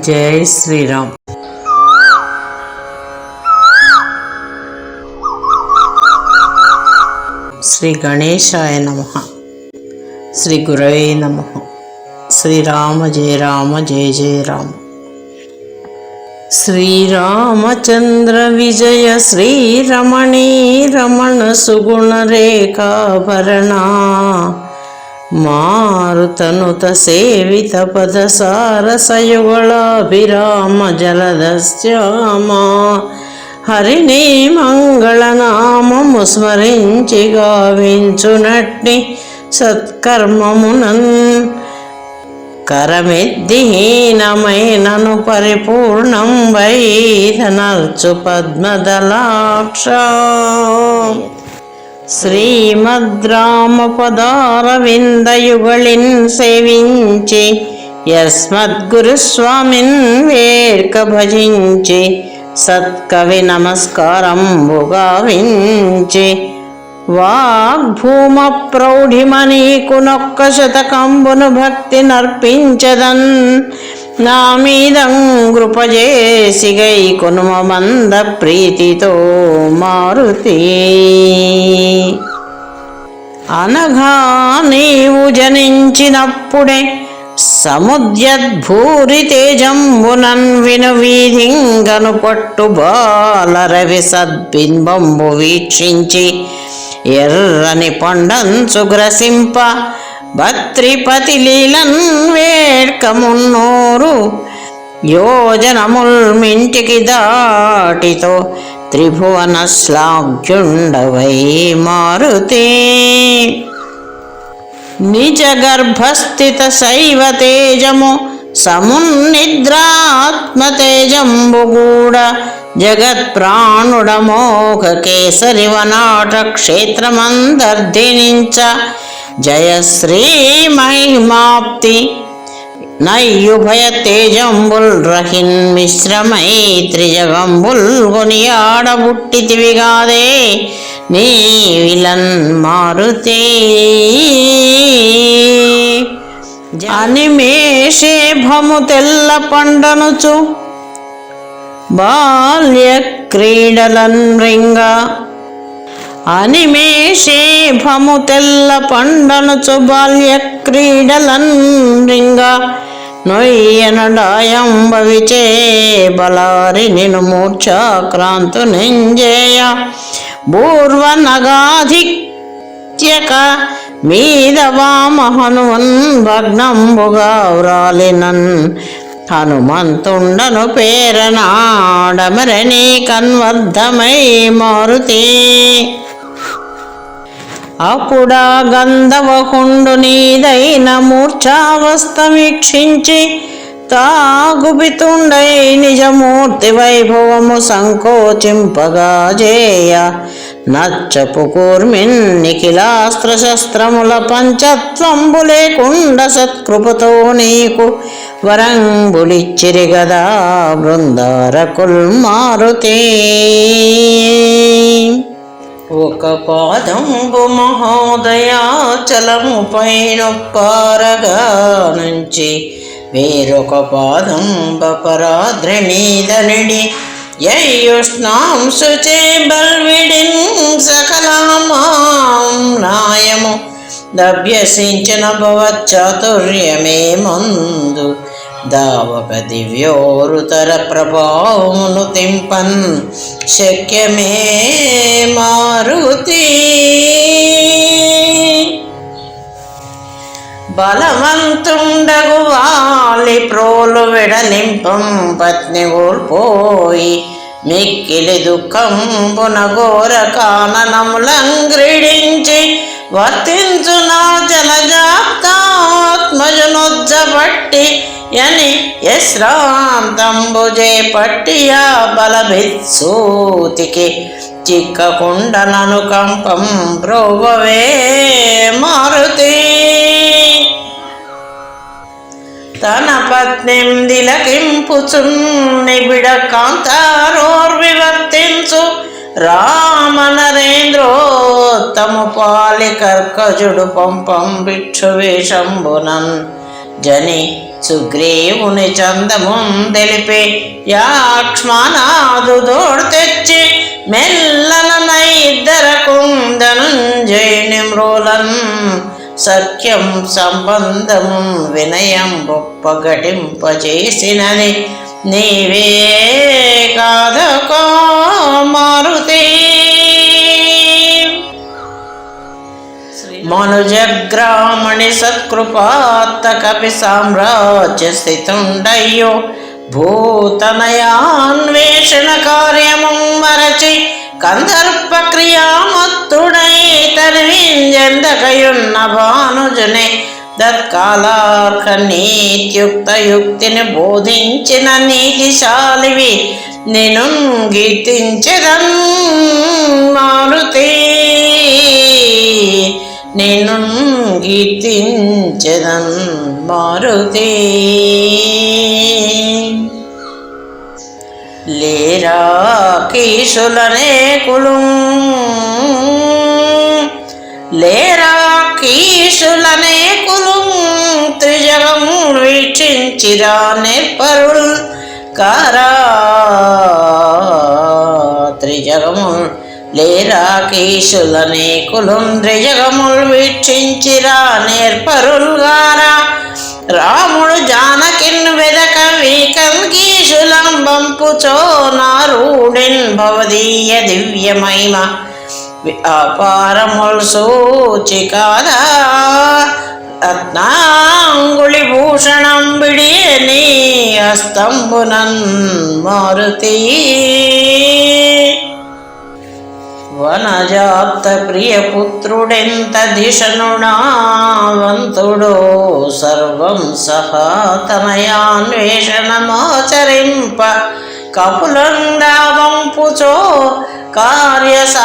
జై శ్రీరామ్. శ్రీ గణేశాయ నమః. శ్రీ గురవే నమః. శ్రీరామ జయ రామ జయ జయ రామ. శ్రీరామచంద్ర విజయ శ్రీరమణీ రమణ సుగుణ రేఖాభరణ మారుతనుత సేవిత పద సారసయుగళాభిరామ జలదశ్యామ హరిని మంగళనామము స్మరించి గావించునట్టి సత్కర్మమునన్ కరమెద్దిహీనమైనను పరిపూర్ణం వైధనర్చు పద్మదలాక్ష శ్రీమద్రామపదారవిందయుగళిన్ సేవించి యస్మద్గురుస్వామిన్ వేర్క భజించి సత్కవి నమస్కారంబు గావించి వాగ్భూమ ప్రౌఢిమనీకునొక్క శతకంబును భక్తి నర్పించదన్ నా మీదం కృపజేసి గైకొనుమ మంద ప్రీతితో మారుతి. అనగా నీవు జనించినప్పుడే సముద్యద్భూరి తేజంబునన్ విను వీధింగను పట్టు బాలరవి సద్బింబంబు వీక్షించి ఎర్రని పండంచు గ్రసింప భత్రిపతి లీలన్ వేడ్క మున్నూరు యోజనముల్ మింటికి దాటితో త్రిభువన శ్లాఘ్యుండవై మారుతే. నిజ గర్భస్థిత శైవ తేజము సమున్నిద్రాత్మ తేజంబు గూడ జగత్ ప్రాణుడమోఘ కేసరి వనాట క్షేత్రమందర్ధినించ జయశ్రీ మహిమాప్తి నయ్యుభయ తేజంబుల్ రహిన్ మిశ్రమై త్రిజగంబుల్ కొనియాడబుట్టితివిగాదే నీ విలన్ మారుతే. అనిమేషే భము తెల్ల పండనుచు బాల్య క్రీడలన్ రింగ అనిమేషే భము తెల్ల పండనుచు బాల్య క్రీడలన్ రింగ నొయ్యనడాయంబవిచే బలారి నిను మూర్ఛాక్రాంతు నెంజేయ పూర్వ నగాధిక్యక మీద వామహనుమన్ భగ్నంబుగా వ్రాలినన్ హనుమంతుండను పేరనాడమరణి కన్వర్ధమై మారుతి. అప్పుడా గంధవకుండు నీదైన మూర్ఛావస్థమీక్షించి తాగుబితుండై నిజమూర్తి వైభవము సంకోచింపగా జేయ నచ్చపు కూర్మిన్ నిఖిలాస్త్ర శస్త్రముల పంచత్వంబు లేకుండ సత్కృపతో నీకు వరంబులిచ్చిరి గదా బృందారకుల్ మారుతే. ఒక పాదంబు మహోదయాచలము పైనొప్పారగా నుంచి వేరొక పాదంబ పరాద్రిమీద నిడి యయుష్ణాంశుచే బల్విడిన్ సకలామాం నాయము దభ్యసించిన భవచ్చాతుర్యమే మందు దావక దివ్యోరుతర ప్రభావమును తింపన్ శక్యమే మారుతి. బలవంతుండగు వాలి ప్రోలు విడలింపం పత్ని కోల్పోయి మిక్కిలి దుఃఖంబున ఘోర కాననములంగ్రిడించి వర్తించు నా జలజాప్తాత్మజనొజ్జబట్టి యని యశ్రాంతంబుజే పట్టియా బలభిత్సూతికి చిక్కకుండ నను కంపం ప్రోవవే మారుతి. తన పత్నిం దిలకింపుచున్ నిబిడ కాంతారోర్వివర్తించు రామ నరేంద్రోత్తము పాలి కర్కజుడు పంపం భిక్షు వేషంబునన్ జని సుగ్రీవుని చందముం తెలిపి యాక్ష్మనాదు దోడు తెచ్చి మెల్లన ఇద్దరకుం ధనుంజయుని మ్రోలన్ సఖ్యం సంబంధము వినయం గొప్పగటింపచేసినది నీవే కాదకో మారుతి. మనుజగ్రామణి సత్కృపాత్త కపి సామ్రాజ్య స్థితుండయ్యో భూతనయాన్వేషణ కార్యము మరచి కందర్ప క్రియామత్తుడై తరివింజెందకయున్న భానుజునే తత్కాలార్హ నీత్యుక్త యుక్తిని బోధించిన నీతిశాలివి నిను గీతించెదన్ మారుతి. నిను గీతించెదన్ మారుతి. లేరా కీసులనే కులం లేరా కీసులనే కులం త్రిజగము వీక్షించిరా నిర్పరుల్ కారా త్రిజగము లేరా కీసులనే కులం త్రిజగముల్ వీక్షించిరా నేర్పరుల్ గారా రాముడు జానకిన్ వెదక వీకంగీషులం బంపుచో నారూఢిన్ భవదీయ దివ్యమహిమ అపారముల్ సూచికాదా రత్నాంగుళి భూషణం బిడియని హస్తంబునన్ మారుతి. వనజాప్త ప్రియపుత్రుడెంత దిశనుణావంతుడో సర్వం సహా తనయాన్వేషణమాచరింప కపులండావంపుచో కార్యసాధనమందీపతి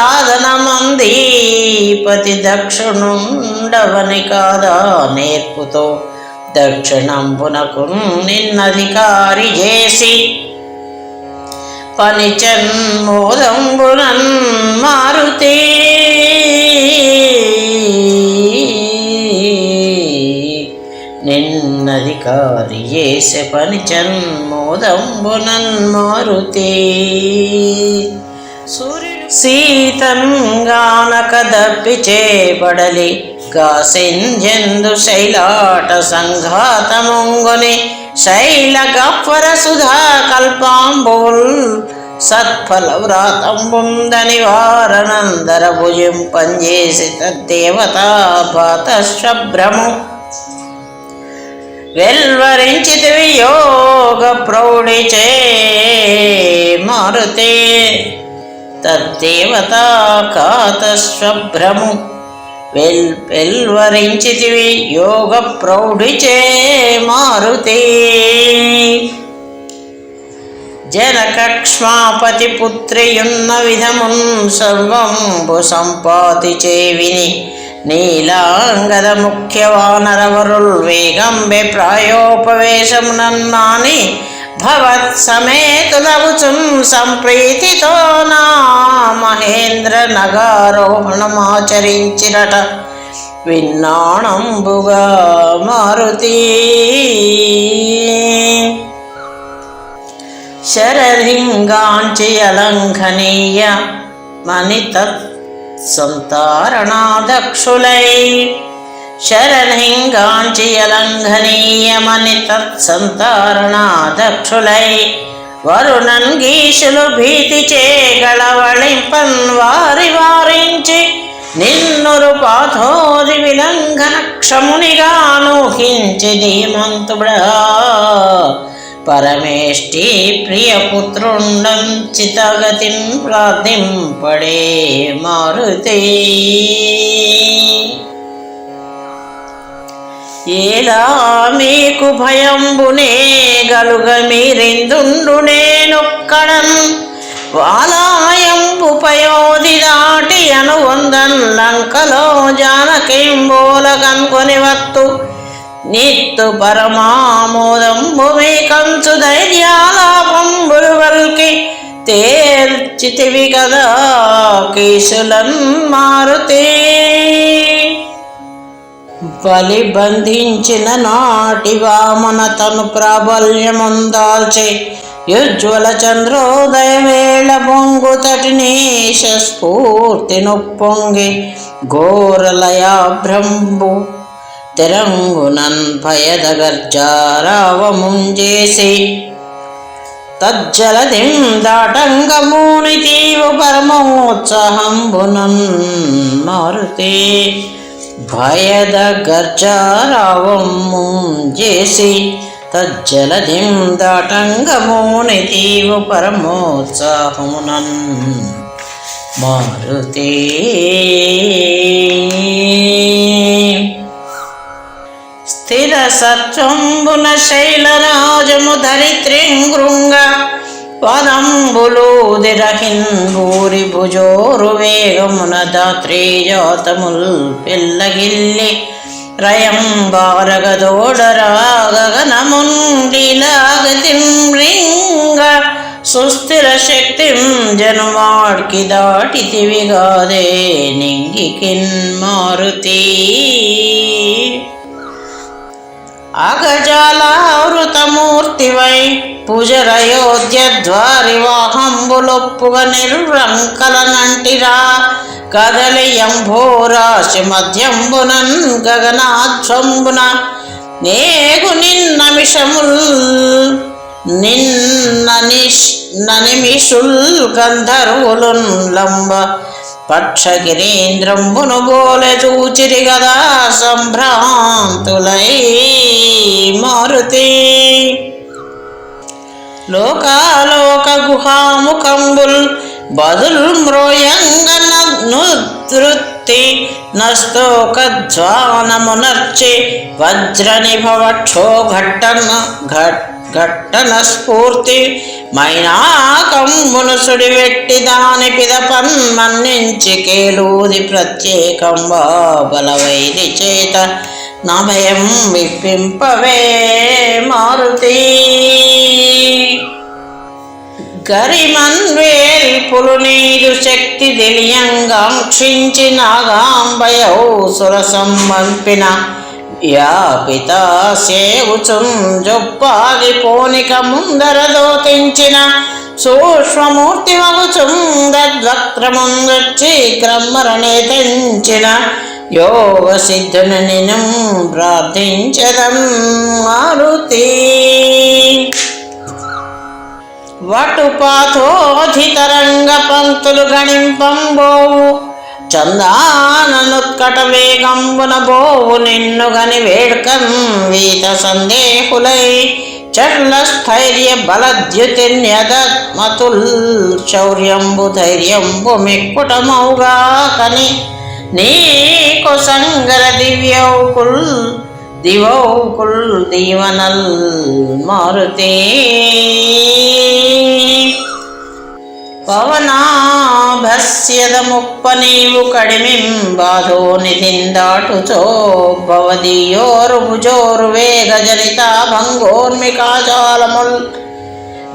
దక్షిణుండవని కాదా నేర్పుతో దక్షిణంబునకు నిన్నధికారి చేసి పనిచన్మోదంబునన్ మారుతి. నిన్నధికారి చేసే పనిచన్మోదంబునన్ మారుతి. సీతంగానక దప్పి చేపడలి గాసింజెందు శైలాట సంఘాతముంగుని శైల గఫ్వర సుధా కల్పాంబుల్ సత్ఫల వ్రాతంబుందని వారనందర భుజం పంజేసి తద్దేవతా పాతశ్రభ్రము వెల్వరించితివి యోగ ప్రౌఢిచే మారుతే తద్దేవతా కాతశ్రభ్రము వెల్వరించితివి యోగ ప్రౌఢిచే మారుతి. జనకక్ష్మాపతి పుత్రియున్న విధమున్ సర్వంబు సంపాతిచే విని నీలాంగద ముఖ్య వానరవరుల్ వేగంబె ప్రాయోపవేశమునన్నాని భవత్ సమేతులవుచున్ సంప్రీతితో నా మహేంద్ర నగారోహణమాచరించిరట విన్నాణంబుగా మారుతి. శరలింగాంచి అలంఘనీయ మణితత్ సంతారణాదక్షులై శరలింగాంచి అలంఘనీయమని తత్సంతారణాదక్షులై వరుణన్ గీషులు భీతి చేగళవళింపన్ వారి వారించి నిన్నురు పాథోది విలంఘన క్షమునిగానూహించి ధీమంతుడా పరమేష్టి ప్రియపుత్రుండంచితగతిన్ ప్రార్థింపడే మారుతే. ఏలా మీకు భయంబునే గలుగ మీరిందుండు నేనొక్కడన్ వాలాయంబు పయోధి దాటి అనువందన్ లంకలో జానకింబోల కనుకొని వత్తు నిత్తు పరమామోదంబు మీ కంచు ధైర్యాలాపంబులు వల్కి తేల్చితివి కదా కీసులన్ మారుతి. బలి బంధించిన నాటి వామన తను ప్రాబల్యముందాల్చే యుజ్వల చంద్రోదయ వేళ బొంగుతటినేశ స్ఫూర్తి నొప్పొంగి ఘోరలయాభ్రంబు తెరంగునన్ భయద గర్జారావముంజేసి తజ్జలధిం దాటంగమూని తీవు పరమోత్సాహంబునన్ మారుతే భయద గర్జారావముంజేసి తజ్జలధిం దాటంగమూని తీవు పరమోత్సాహమునన్ మారుతే. స్థిర సత్వంబున శైలరాజము ధరిత్రింగృంగ పదంబులూదిరహిన్ భూరి భుజోరు వేగమున దాత్రేజాతముల్ పిల్లగిల్లి రయం బారగదోడరాగనముండిలాగతిం రింగ సుస్థిర శక్తిం జనుమాడ్కి దాటితివిగాదే నింగికిన్ మారుతి. అగజాలావృతమూర్తివై పుజరయోధ్యద్వారివాహంబులొప్పుగ నిర్రంకలనంటిరా కదలియంభోరాశి మధ్యంబునన్ గగనాధ్వంబున నేగు నిన్నమిషముల్ నిమిషుల్ గంధర్వులున్ లంబ పక్షగిరీంద్రంబును బోలె చూచిరి గదా సంభ్రాంతులై మారుతి. లోకాలోక గుహాముఖంబుల్ బదుల్ మ్రోయంగనృత్తి నస్తోకజ్వానమునర్చి వజ్రనిభవక్షో ఘట్టన స్ఫూర్తి మైనాకంబును సుడివెట్టి దాని పిదపన్ మన్నించి కేలూది ప్రత్యేకం బలవైరి చేత నా భయం విప్పింపవే మారుతి. గరిమన్వేల్పులు నీరు శక్తి దిలియంగాంక్షించి నాగాంబయౌ సురసంబంపిన వ్యాపిత సేవుచుం జొప్పాగి పోనిక ముందర దోతించిన సూక్ష్మమూర్తి మగుచుం దద్వక్రముందొచ్చి క్రమ్మరణే తెంచిన యోగ సిద్ధుని నిను ప్రార్థించదం మారుతి. వటుపాథోధితరంగ పంక్తులు గణింపంబోవు చందాననుత్కట వేగంబున బోవు నిన్ను గని వేడ్కన్ వీత సందేహులై చట్ల స్థైర్య బలద్యుతిన్యదత్మతుల్ శౌర్యంబు ధైర్యంబు మిక్కుటమౌగా కని నీకు సంగర దివ్యౌకుల్ దీవనల్ మారుతి. పవనాభస్యద ముప్ప నీవు కడిమిం బాధో నిధిందాటుచో భవదీయోరు భుజోరు వేగ జనిత భంగోన్మికాజాలముల్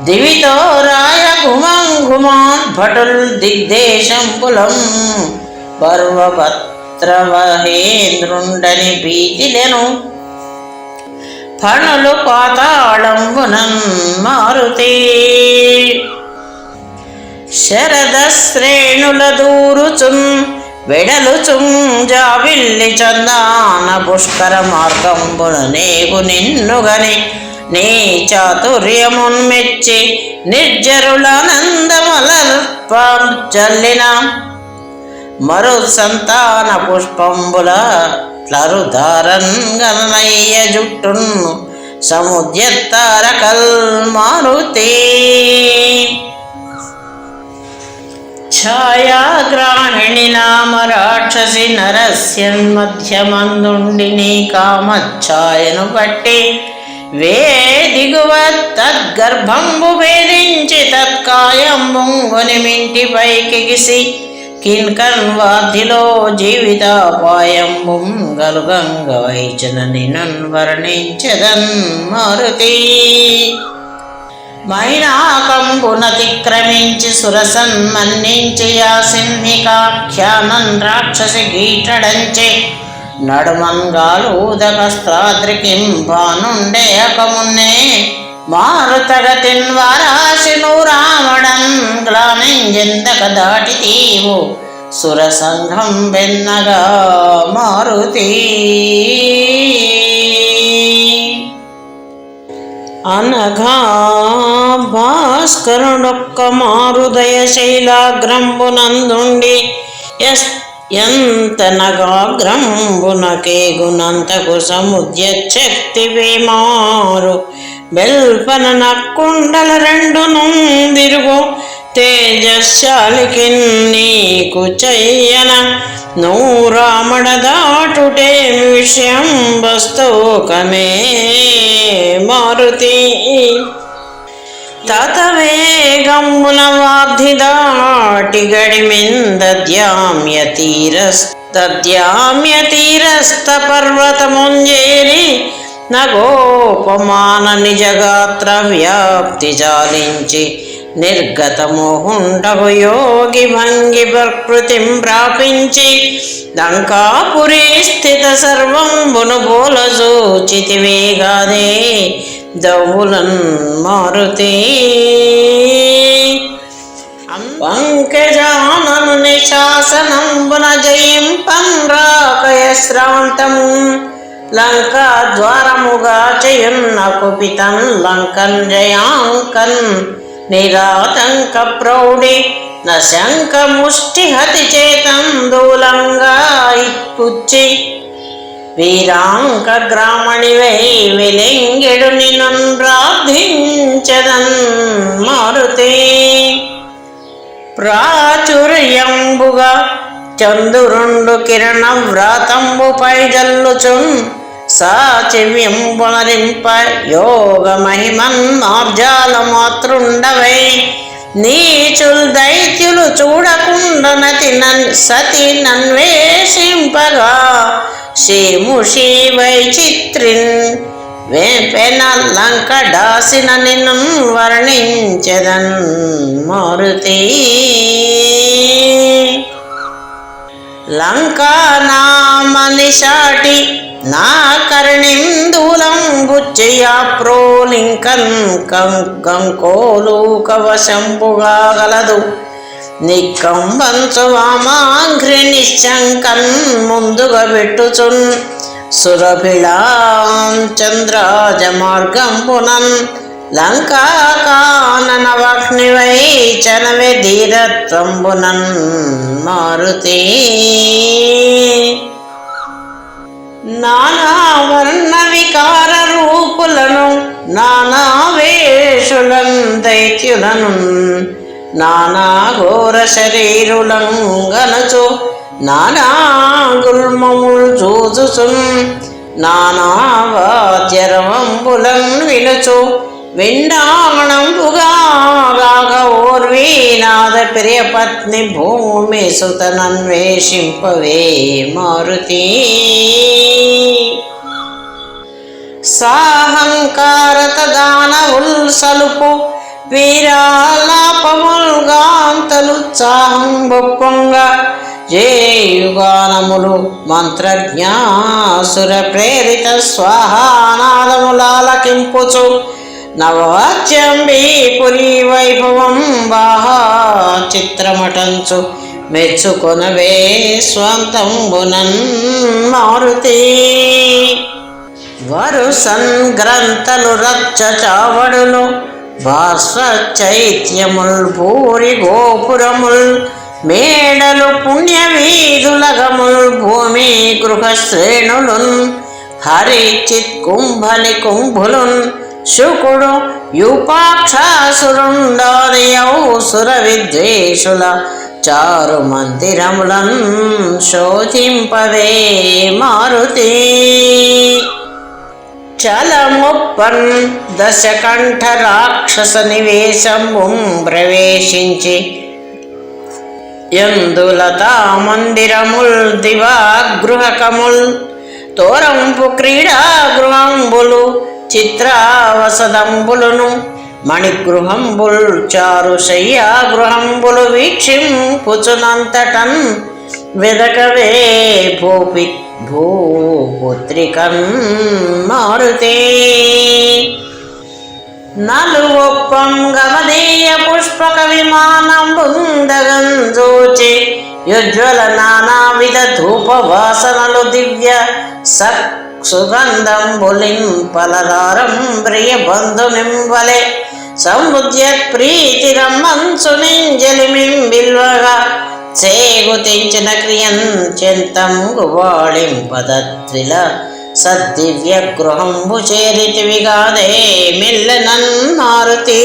దివితో రాయ ఘుమాన్ భటుల్ దిగ్దేశంపులం పర్వభత్రవహేంద్రుండని భీతిలెను ఫణులు పాతాళంబునన్ మారుతి. శరదశ్రేణుల దూరుచున్ వెడలుచుం జావిల్లి చందాన పుష్కర మార్గంబున నేగు నిన్నుగని నీ చాతుర్యమున్మెచ్చి నిర్జరులానందమలర్ప చల్లిన మరు సంతాన పుష్పంబుల ప్లరుధారన్ గణనయ్య జుట్టున్ సముద్యత్తారకల్ మారుతి. ఛాయాగ్రాహిణి నామ రాక్షసి నరస్యన్మధ్యమందుండి నీ కామఛాయను బట్టి వేదిగువ తద్గర్భంబు భేదించి తత్కాయంబుంగుని మింటి పైకిగిసి కిన్కన్వాధిలో జీవితాపాయంబుం గలుగంగ వైచనని నన్వర్ణించదన్ మారుతి. మైనాకంబునతిక్రమించి సురసన్మన్నించి యా సింహికాఖ్యానన్ రాక్షసి గీటడంచి నడుమన్గాలూదకస్త్రాద్రికింబానుండే అకమున్నే మారుతగతిన్ వారాశిను రావణన్ గ్లానింజెందక దాటితీవు సురసంఘం బెన్నగా మారుతి. అనగా భాస్కరుడొక్క మారుదయ శైలాగ్రంబునందుండి ఎంత నగాగ్రంబునకేగునంతకు సముద్యశక్తి వేమారు బెల్పన నక్కుండల రెండు నుందిరుగు తేజశాలికి నీకు చెయ్యన నూరామడ దాటుటే విషయం వస్తోకమే మారుతి. తతవేగమున వార్ధి దాటి గడిమింద్యామ్య తీరస్థ పర్వతముంజేరి నగోపమాన నిజగాత్ర వ్యాప్తి జాలించి నిర్గతమోహుండగు యోగి భంగి ప్రకృతిం ప్రాపించి లంకాపురీ స్థిత సర్వంబును బోలజూచితివేగాదే దౌలన్ మారుతి. పంకజానను నిశాసనంబున జయింపన్ రాకయ శ్రాంతము లంకా ద్వారముగా చేయున్న కుపితన్ లంకన్ జయాంకన్ నిరాతంక ప్రౌఢి నశంక ముష్టి హతి చేతం దూలంగా ఇప్పుచ్చి వీరాంక గ్రామణివై వెలింగెడు నిన్ను ప్రార్థించదన్ మారుతి. ప్రాచుర్యంబుగా చందురుండు కిరణ వ్రాతంబుపై జల్లుచున్ సాచివ్యంబునరింప యోగ మహిమన్ మార్జాల మాతృండవై నీచుల్ దైత్యులు చూడకుండనతి సతి నన్వేషింపగా శీముషి వైచిత్రిన్ వేపెన లంక డాసిన నిన్ను వర్ణించదన్ మారుతి. లంకా నామనిషాటి నా కర్ణిందూలం బుచ్చయ్యా ప్రోలింకన్ కంకోలు కవశంపుగా గలదు నిక్కంబంచు వామాంఘ్రి నిశ్చంకన్ ముందుగా పెట్టుచున్ సురభిళాం చంద్రాజ మార్గంబునన్ లంకా కాననవగ్నివై చనవే ధీరత్వంబునన్ మారుతి. నానా వర్ణ వికార రూపులను నానా వేషులను దైత్యులను నానా ఘోర శరీరులను గనచు నానా గుల్మముల్ చూచుచున్ నానా వాద్యరవంబులను వినుచు విండాణంబుగా రాగ ఓర్వీనాథ ప్రియపత్ని భూమి సుతనన్వేషింపవే మారుతి. సాహంకారత దానవుల్ సలుపు వీరాలాపముల్ గాంతలుత్సాహం బొప్పంగా జేయుగానములు మంత్రజ్ఞాసుర ప్రేరిత స్వాహానాదములాలకింపుచు నవవాచ్యంబీ పురీ వైభవం బాహా చిత్రమటంచు మెచ్చుకొనవే స్వంతంబునన్ మారుతి. వరుసన్ గ్రంథలు రచ్చ చావడులు భాస్వ చైత్యముల్ భూరి గోపురముల్ మేడలు పుణ్య వీధులగముల్ భూమి గృహశ్రేణులున్ హరిచిత్ కుంభని కుంభులున్ శుకుడు యూపాక్షాసురుండాదియౌ సుర విద్వేషుల చారు మందిరములన్ శోధింపవే మారుతి. చలముప్పన్ దశకంఠ రాక్షస నివేశంబుం ప్రవేశించి యందులతా మందిరముల్ దివాగృహకముల్ తోరంపు క్రీడా గృహంబులు చిత్రావసదంబులును మణిగృహంబుల్ చారు శయ్యా గృహంబులు వీక్షింపుచునంతటన్ వెదకవే భూపుత్రికన్ మారుతే. నలువొప్పం గమనీయ పుష్పక విమానం బుందగంజోచే యుజ్వల నానావిధ ధూప వాసనలు దివ్య సుగంధంబులింపలదారం ప్రియ బంధునింవలే సముద్యత్ ప్రీతిరమ్మంచు నింజలిమింబిల్వగా చేగు తెంచిన క్రియం చెంతంగు వాడింపదత్రిల సద్దివ్య గృహంబు చేరితివిగాదే మెల్లనన్ మారుతి.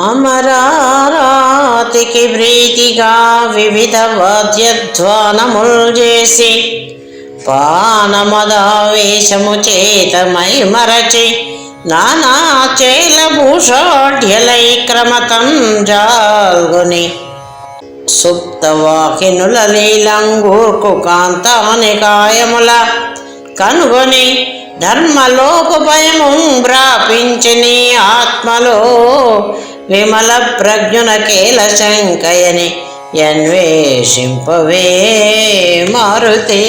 అమరారాతికి ప్రీతిగా వివిధ వాద్యధ్వానముల్ చేసి పానమదావేశము చేతమై మరచి నానా చేలభూషాఢ్యలై క్రమతం జాల్గొని సుప్తవాహినుల లీలంగూర్కు కాంతానికాయముల కనుగొని ధర్మలోపభయము ప్రాపించి నీ ఆత్మలో విమల ప్రజ్ఞున కేల శంకయని అన్వేషింపవే మారుతే.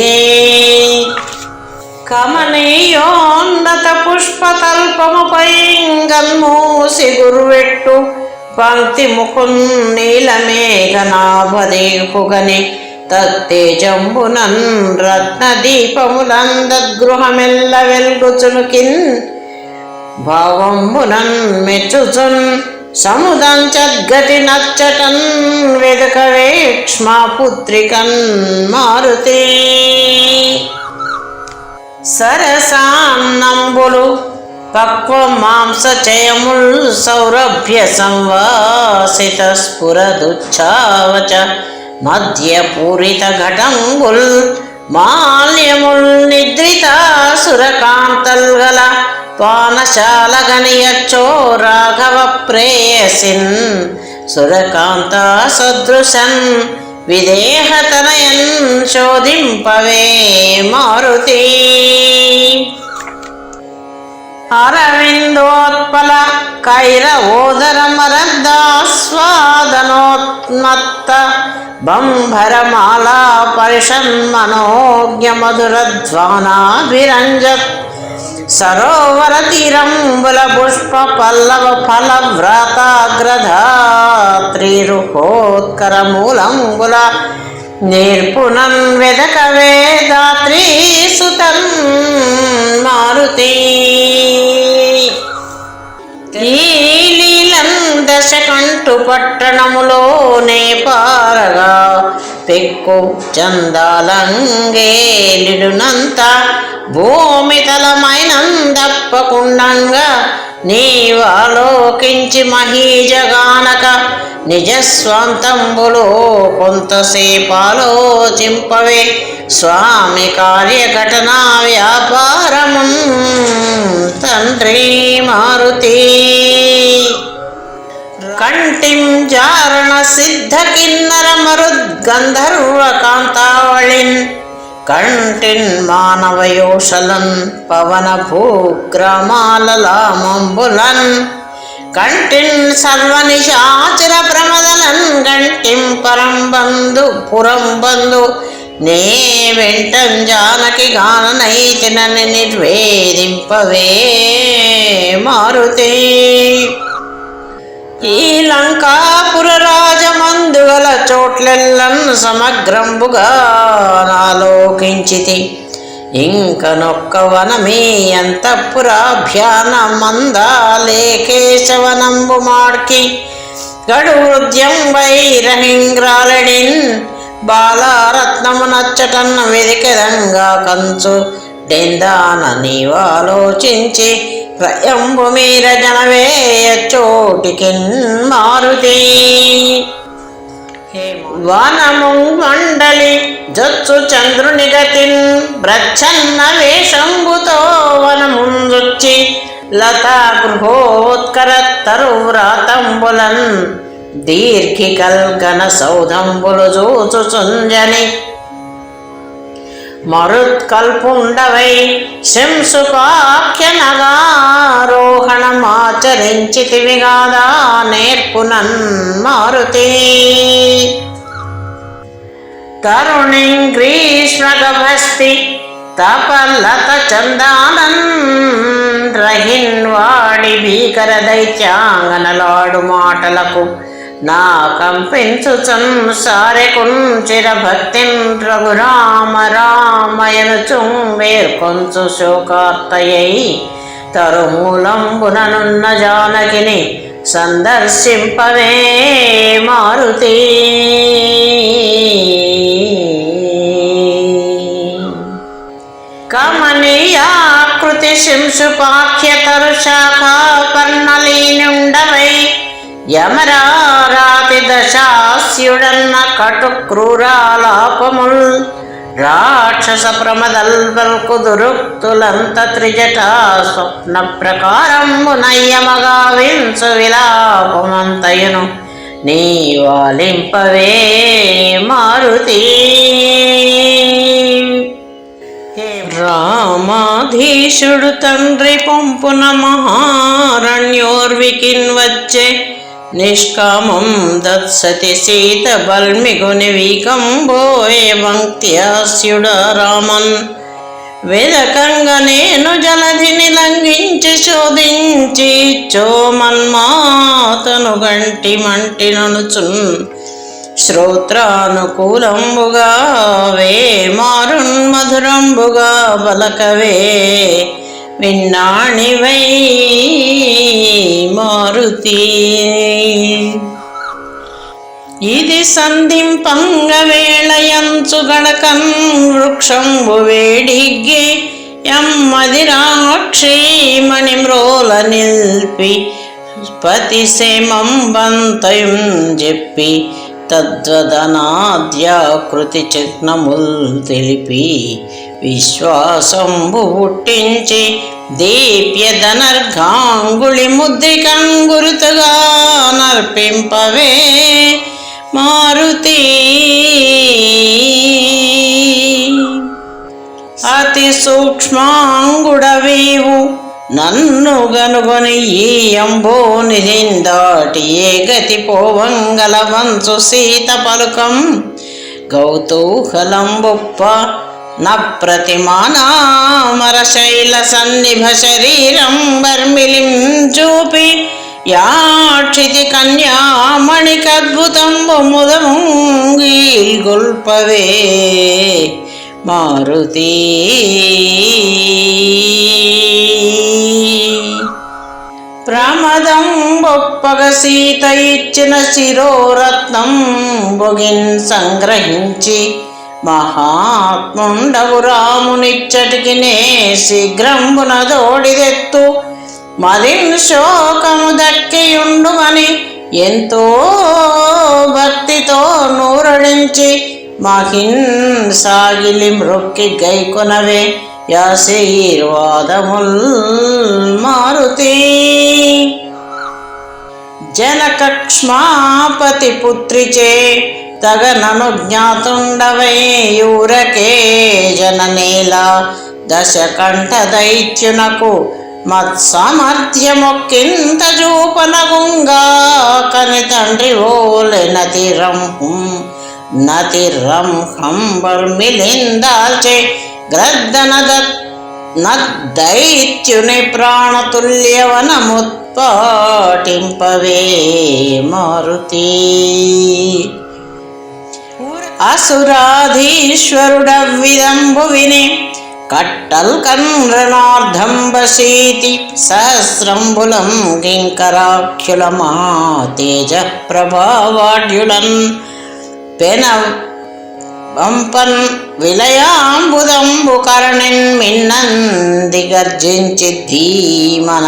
కమనీయోన్నత పుష్పతల్పముపై గన్మూసి గురువెట్టు పంక్తి ముకున్నీలమేఘనాభదేపుగని తత్తేజంబునన్ రత్నదీపములందగృహమెల్ల వెల్గుచునుకిన్ భావంబునన్ మెచ్చుచున్ సముదంచద్గతి నచ్చటన్ వెదకవేక్ష్మాపుత్రికన్ మారుతే. సరసాన్నంబులు పక్వ మాంసచయముల్ సౌరభ్య సంవాసిత స్ఫురదుచ్ఛావచ మధ్య పూరిత ఘటంబుల్ మాల్యముల్ నిద్రితాసురకాంతల్ గల పానశాల గనియచ్చో రాఘవ ప్రేయసిన్ సురకాంత సదృశన్ విదేహతనయన్ శోధింపవే మారుతి. అరవిందోత్పల కైరవోదరమరద్దాస్వాదనోన్మత్త బంభరమాలా పరిషన్మనోజ్ఞ మధురధ్వానాభిరంజత్ సరోవర తీరంబుల పుష్ప పల్లవ ఫల వ్రాతాగ్రధాత్రిరుహోత్కర మూలంబుల నేర్పునన్ వెదకవే దాత్రీ సుతన్ మారుతి. లీలం దశకంఠు పట్టణములోనే పారగా పెక్కు చందాలంగేలిడునంత భూమితలమైనందప్పకుండంగా నీవాలోకించి మహీజగానక నిజస్వంతంబులో కొంతసేపాలోచింపవే స్వామి కార్యఘటనా వ్యాపారమున్ తండ్రి మారుతి. కంఠిం జారణ సిద్ధ కిన్నర మరుద్గంధర్వ కాంతావళిన్ కంఠిన్ మానవయోషలన్ పవన భూగ్రామాలలామంబులన్ కంఠిన్ సర్వనిశాచర ప్రమదలన్ గంటిం పరంబంధు పురంబంధు నే వెంటం జానకి గాననైతినని నిర్వేదింపవే మారుతే. ఈ లంకాపుర రాజమందుగల చోట్లెల్లన్ సమగ్రంబుగా నాలోకించితి ఇంకనొక్క వనమీ అంతఃపురాభ్యానమందాలే కేశవనంబు మాడ్కి గడు హృద్యం వైరహింగ్రాలడిన్ బాలారత్నము నచ్చటన్న వెదికెదంగా కంచు డెందాన నీవాలోచించి రయంబు మీర జనవేయ చోటికిన్ మారుతి. వనము మండలి జత్సు చంద్రుని గతిన్ బ్రచ్ఛన్న వేషంబుతో వనముందొచ్చి లతా గృహోత్కరత్తరు వ్రాతంబులన్ దీర్ఘికల్ ఘన సౌధంబులు చూచుచుంజని మరుత్కల్పుండవై శంసుపాఖ్య నగారోహణమాచరించితివిగాదా నేర్పునన్ మారుతి. తరుణిం గ్రీష్మగభస్తి తపలత చందానన్ రహిన్వాడి భీకర దైత్యాంగనలాడు మాటలకు నా కంపించుచన్ సారెకుంచిర భక్తిన్ రఘురామ రామయనుచు మేర్కొంచు శోకార్తయై తరుమూలంబుననున్న జానకిని సందర్శింపవే మారుతి. కమనీయాకృతి శింశుపాఖ్యతరు శాఖా పర్ణలీనుండవై యమరారాతి దశాస్యుడన్న కటు క్రూరాలాపముల్ రాక్షస ప్రమదల్వల్కుదురుక్తులంత త్రిజటా స్వప్న ప్రకారంబునయ్యమగా వించు విలాపమంతయును నీవాలింపవే మారుతి. రామాధీశుడు తండ్రి పంపున మహారణ్యోర్వికిన్ వచ్చే నిష్కామం దత్సతి సీత బల్మిగుని వీకంబోయే వంక్త్యాస్యుడ రామన్ వెదకంగ నేను జలధిని లంఘించి శోధించి చోమన్మాతను గంటి మంటిననుచున్ శ్రోత్రానుకూలంబుగా వే మారున్మధురంబుగా బలకవే విన్నాణివై మారుతి. ఇది సంధింపంగ వేళయంచు గడకన్ వృక్షంబు వేడిగ్గి యమ్మదిరాక్షి మణిమ్రోల నిల్పి పతిసేమంబంతయుం చెప్పి తద్వదనాద్యాకృతి చిహ్నముల్ తెలిపి విశ్వాసంబు పుట్టించి దీప్యధనర్ఘాంగుళి ముద్రికం గురుతుగా నర్పింపవే మారుతి. అతి సూక్ష్మాంగుడవీవు నన్ను గనుగొని ఈ అంబోనిధిన్ దాటి ఏ గతి పోవంగల వంచు సీత పలుకం గౌతూహలంబుప్ప నప్రతిమానామరశైల సన్నిభ శరీరం బర్మిలిం చూపి యాక్షితి కన్యామణికద్భుతంబు ముదముంగీల్గొల్పవే మారుతి. ప్రమదం బొప్పగ సీత ఇచ్చిన శిరోరత్నం బొగిన్ సంగ్రహించి మహాత్ముండవు రామునిచ్చటికి నే శీఘ్రంబున దోడిదెత్తు మదిన్ శోకము దక్కియుండుమని ఎంతో భక్తితో నూరడించి మహిన్ సాగిలి మ్రొక్కి గైకొనవే యాశీర్వాదముల్ మారుతి. జనకక్ష్మాపతి పుత్రిచే తగనను జ్ఞాతుండవై యూరకే జననేల దశకంఠ దైత్యునకు మత్సామర్థ్యమొక్కింత చూపనగుంగా కని తండ్రి ఓలె నతిరంహం బర్మిలిందాల్చే గ్రద్దనదైత్యుని ప్రాణతుల్యవనముత్పాటింపవే మారుతి. అసురాధీశ్వరుడవ్విదంబు విని కట్టల్ కన్రణార్ధంబశీతి సహస్రంబులం కింకరాఖ్యుల మహాతేజ ప్రభావాడ్యులన్ పెన వంపన్ విలయాంబుదంబు కరణిన్ మిన్నంది గర్జించి ధీమన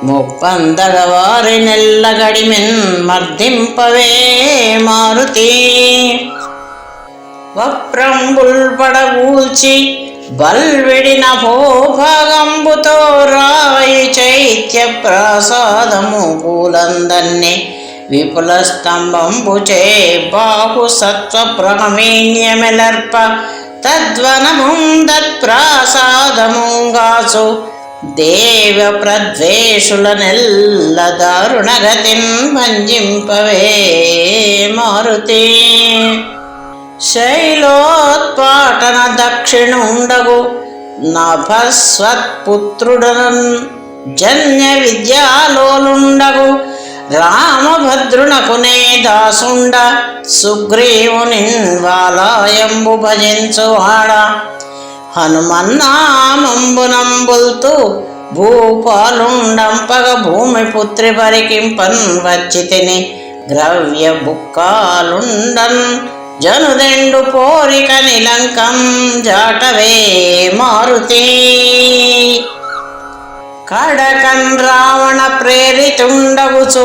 ముప్పందగవారి నెల్లగడిమిన్ మర్దింపవే మారుతి. వప్రంబుల్ పడగూల్చి బల్విడిన భోభాగంబుతో రాయి చైత్య ప్రసాదము కూలందన్నే విపుల స్తంభంబుచే బాహు సత్వ ప్రమేణ్యమెలర్ప తద్వనముందత్ప్రాసాదముంగాసు దేవ ప్రద్వేషుల నెల్ల దారుణగతిన్ భంజింపవే మారుతి. శైలోత్పాటన దక్షిణుండగు నభస్వత్పుత్రుడన్ జన్య విద్యాలోలుండగు రామభద్రునకునే దాసుండ సుగ్రీవునిన్ వాలాయంబు భజించువాడ హనుమన్నామంబునంబుల్తు భూపాలుండంపగ భూమిపుత్రి పరికింపన్ వచ్చితిని గ్రవ్య బుక్కాలుండన్ జనుదెండు పోరిక నిలంకం జాటవే మారుతి కడకన్ రావణ ప్రేరితుండగుచు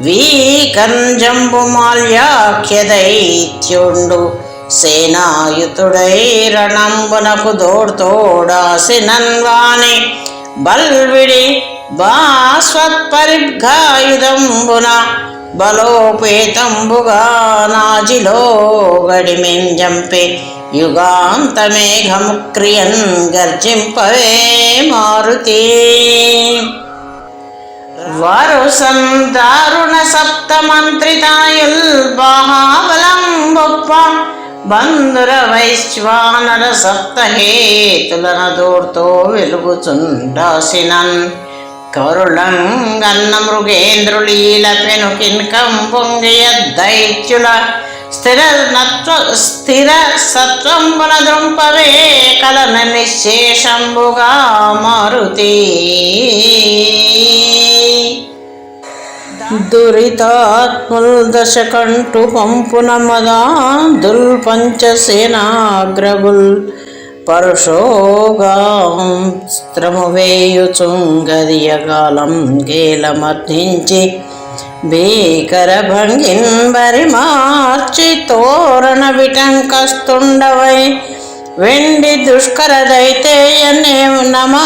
వీకన్ జంబుమాల్యాఖ్య దైత్యుండు సేనాయుతుడై రణంబునకు దోడ్తోడాసినన్వాని బల్విడి బాస్వత్పరిఘాయుధంబున బలోపేతంబుగా నాజిలో గడిమెంజంపే యుగాంతమేఘముక్రియన్ గర్జింపవే మారుతి వరుసన్ దారుణ సప్తమంత్రితాయుల్ బాహాబలం గొప్ప బంధుర వైశ్వానర సప్తహేతులన దూర్తో వెలుగుచుండాసినన్ కరుళంగన్న మృగేంద్రులీల పెనుకిన్ కంపొంగియ దైత్యుల స్థిర సత్వంబున దృంపవే కలన నిశ్శేషంబుగా మారుతి దురితాత్ముల్ దశకంటు పంపున మదాదుల్పంచసేనాగ్రగుల్ పరుషోగాస్త్రము వేయుచుంగదియగాలం గేలమర్ధించి భీకర భంగిన్ బరి మార్చి తోరణ విటంకస్తుండవై వెండి దుష్కర దైతేయనే నమా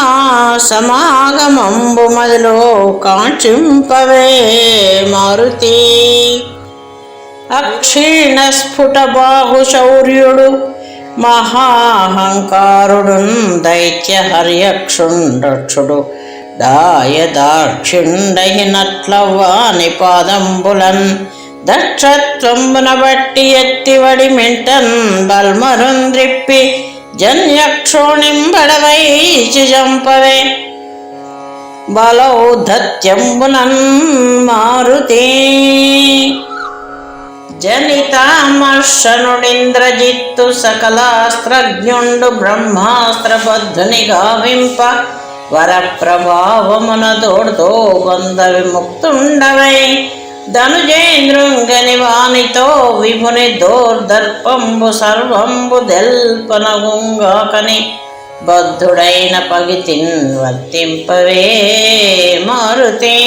సమాగమంబు మదిలో కాంక్షింపవే మారుతి అక్షీణ స్ఫుట బాహు శౌర్యుడు మహాహంకారుడు దైత్య హర్యక్షుండక్షుడు దాయదాక్షిండహినట్లవ్వాని పాదంబులన్ దక్షత్వంబున బట్టి ఎత్తివడి మెంటన్ బల్మరుంద్రిప్పి జన్యక్షోణింబడవైచి జంపవే బలౌద్ధత్యంబునన్ మారుతి జనితామర్షనుడింద్రజిత్తు సకలాస్త్రజ్ఞుండు బ్రహ్మాస్త్రబద్ధుని గావింప వరప్రభావమున దోడ్తో బంధ విముక్తుండవై ధనుజేంద్రుంగని వానితో విభుని దోర్దర్పంబు సర్వంబు దెల్పనగుంగాకని బద్ధుడైన పగితిన్ వర్తింపవే మారుతి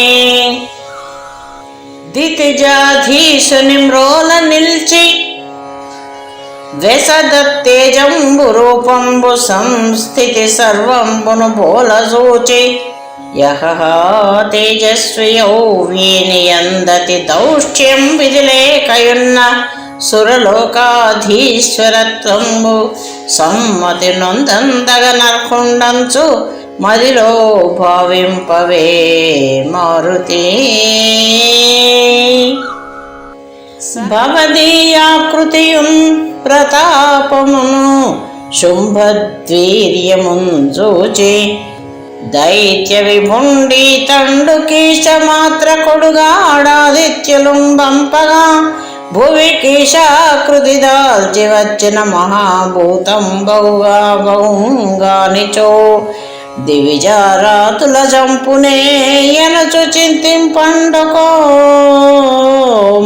దితిజాధీశుని మ్రోల నిల్చి వెసదత్తేజంబు రూపంబు సంస్థితి సర్వంబును బోలసూచి యహ తేజస్వియౌ వీనియందతి దౌష్ట్యం విధిలేకయున్న సురలోకాధీశ్వరత్వంబు సమ్మతి నొందందగ నర్కుండంచు మదిలో భావింపవే మారుతి భవదీయాకృతియున్ ప్రతాపమును శుంభద్వీర్యమున్ చూచి దైత్య విభుండి తండుకీశ మాత్ర కొడుగాడాదిత్యులుంబంపగా భువి కీశాకృతి దాల్చి వచ్చిన మహాభూతం బహుగా బహుగానిచో దివిజారాతుల జంపునే ఎనచు చింతింపండుకో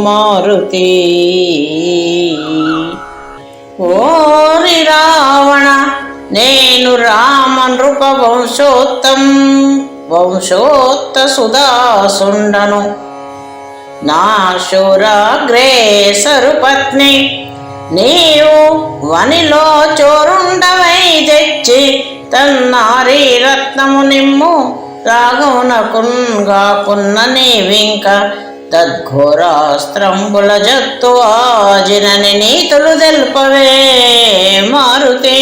మారుతి ఓరి రావణ నేను రామ నృప వంశోత్త సుదాసుండను నా శూరాగ్రేసరు పత్ని నీవు వనిలో చోరుండవై తెచ్చి తన్నారీ రత్నము నిమ్ము రాఘవునకున్గాకున్న నీవింక తద్ఘోరాస్త్రంబుల జత్తు ఆజినని నీతులు తెల్పవే మారుతి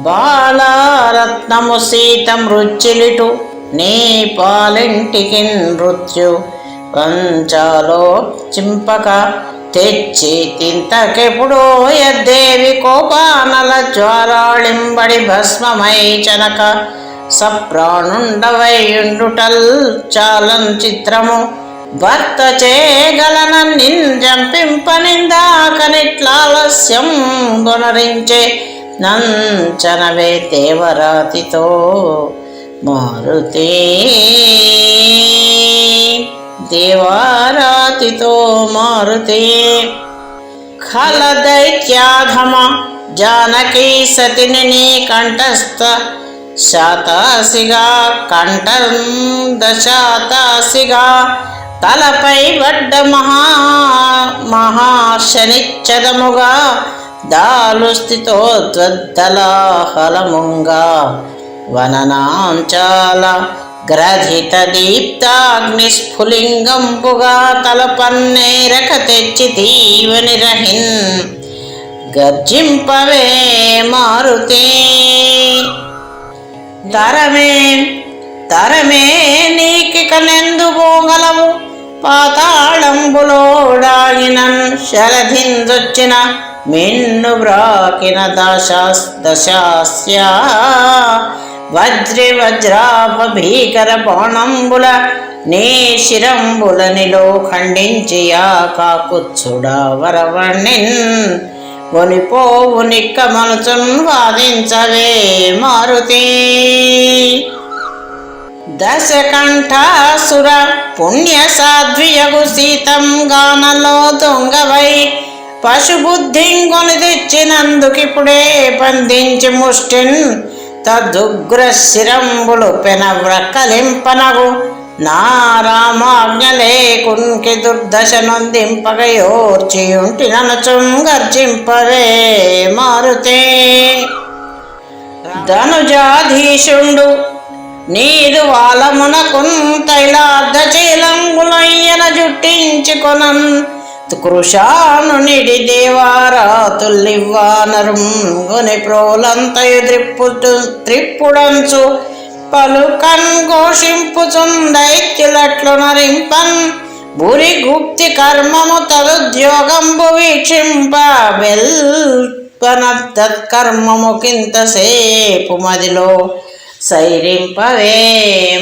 బాలారత్నము సీత మృచ్చిలిటు నీ పాలింటికి నృత్యు పంచాలో చింపక తెచ్చి తింతకెప్పుడో యద్దేవి కోపానల జ్వారాళింబడి భస్మమై చనక సప్రాణుండవైయుండుటల్ చాలన్ చిత్రము భర్త చేయగలన నింజంపింపనిందాకనిట్లాలస్యం గుణరించే నంచనవే దేవరాతితో మారుతే దేవారాతితో మారుతే ఖల దైత్యాధమ జానకీ సతిని నీ కంఠస్థ శాతాసిగా కంఠందశాతాసిగా తలపై వడ్డ మహాశనిచ్చదముగా దాలు స్థితోద్వద్దలాహలముంగా వననాంచాల గ్రథిత దీప్తాగ్నిస్ఫులింగంపుగా తలపన్నేరక తెచ్చి తీవనిరహిన్ గర్జింపవే మారుతే తరమే నీకికనెందు పోగలవు పాతాళంబులోడాగినన్ శరధిందొచ్చిన మిన్ను బ్రాకిన దశాస్యా వజ్రాప భీకర బాణంబుల నీ శిరంబులనిలో ఖండించియా కాకుత్సుడా వరవణిన్ కొనిపోవు నిక్కమనుచున్ వాదించవే మారుతి దశకంఠాసుర పుణ్య సాధ్వియగు సీతం గానలో దొంగవై పశుబుద్ధింగొని తెచ్చినందుకిప్పుడే పందించి ముష్టిన్ తదుగ్ర శిరంబులు పెనవ్రక్కలింపనగు నా రామాజ్ఞ లేకున్కి దుర్దశ నొందింపగయోర్చియుంటి ననచుం గర్జింపవే మారుతే ధనుజాధీశుండు నీదు వాలమునకున్ తైలార్ధ చీలంబులయ్యన జుట్టించుకొనన్ కృషాను నిడి దేవారాతుల్లివ్వానరుం గొని ప్రోలంతయు త్రిప్పుడంచు పలుకన్ ఘోషింపుచున్ దైత్యులట్లు నరింపన్ భూరి గుప్తి కర్మము తదుద్యోగంబు వీక్షింప వెల్పన తత్కర్మము కింతసేపు మదిలో సైరింపవే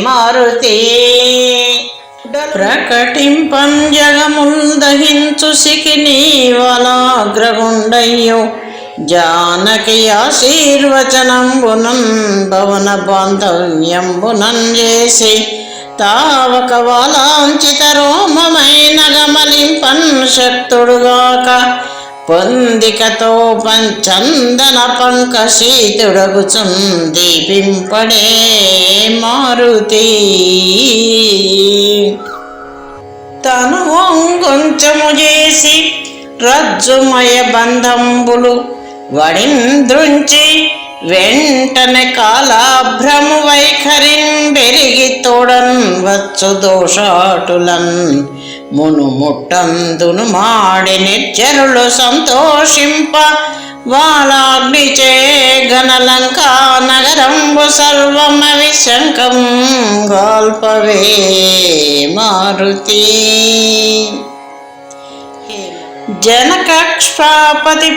మారుతి ప్రకటింపన్ జగముల్ దహించు సికినీ వలాగ్రగుండయ్యో జానకి ఆశీర్వచనంబునన్ భవన బాంధవ్యంబునన్ చేసి తావక వాలాంచిత రోమమైన గమలింపన్ శక్తుడుగాక పొందికతో పంచందన పంకశీతుడగుచున్ దీపింపడే మారుతి తను వంగొంచము చేసి రజ్జుమయ బంధంబులు వడింద్రుంచి వెంటనే కాలాభ్రము వైఖరిన్ బెరిగి తోడన్ వచ్చు దోషాటులన్ మును ముట్టందును మాడి నిర్జరులు సంతోషింప వాలాగ్నిచే గణలంకా నగరంబు సర్వమవి శంకం గాల్పవే మారుతి జనకక్ష్మాపతి